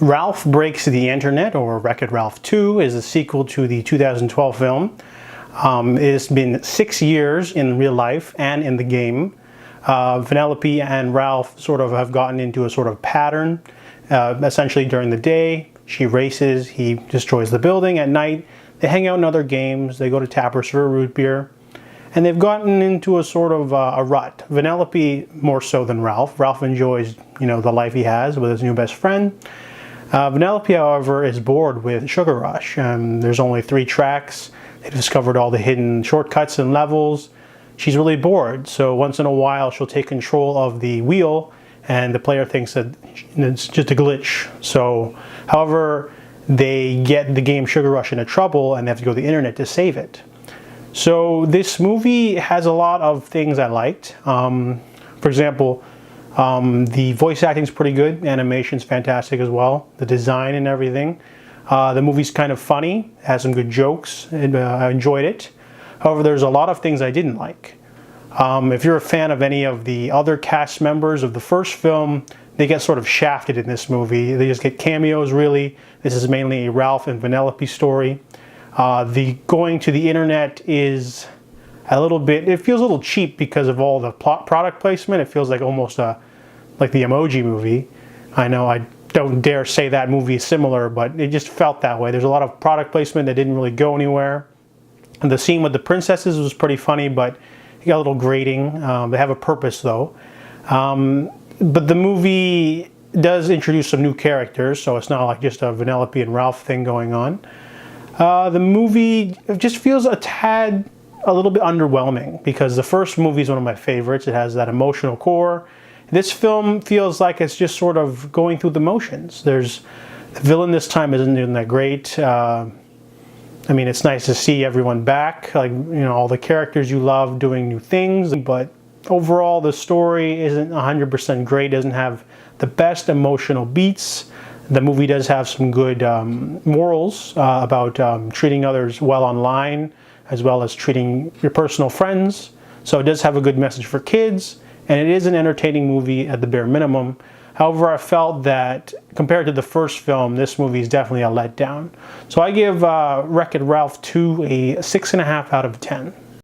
Ralph Breaks the Internet, or Wreck-It Ralph 2, is a sequel to the 2012 film. It's been 6 years in real life and in the game. Vanellope and Ralph sort of have gotten into a sort of pattern. Essentially during the day, she races, he destroys the building. At night, they hang out in other games, they go to Tappers for a root beer. And they've gotten into a sort of a rut. Vanellope more so than Ralph. Ralph enjoys, the life he has with his new best friend. Vanellope, however, is bored with Sugar Rush. There's only 3 tracks. They've discovered all the hidden shortcuts and levels. She's really bored, so once in a while she'll take control of the wheel and the player thinks that it's just a glitch. So, however, they get the game Sugar Rush into trouble and they have to go to the internet to save it. So this movie has a lot of things I liked. For example, the voice acting is pretty good, animation's fantastic as well, the design and everything. The movie's kind of funny, has some good jokes, and I enjoyed it. However, there's a lot of things I didn't like. If you're a fan of any of the other cast members of the first film, they get sort of shafted in this movie. They just get cameos, really. This is mainly a Ralph and Vanellope story. The going to the internet is a little bit, it feels a little cheap because of all the product placement. It feels like almost like the Emoji Movie. I know I don't dare say that movie is similar, but it just felt that way. There's a lot of product placement that didn't really go anywhere. And the scene with the princesses was pretty funny, but it got a little grating. They have a purpose though. But the movie does introduce some new characters, so it's not like just a Vanellope and Ralph thing going on. The movie just feels a little bit underwhelming because the first movie is one of my favorites. It has that emotional core. This film feels like it's just sort of going through the motions. The villain this time isn't that great. I mean, it's nice to see everyone back, like, all the characters you love doing new things, but overall the story isn't 100% great, doesn't have the best emotional beats. The movie does have some good morals about treating others well online, as well as treating your personal friends. So it does have a good message for kids, and it is an entertaining movie at the bare minimum. However, I felt that compared to the first film, this movie is definitely a letdown. So I give Wreck-It Ralph 2 a 6.5 out of 10.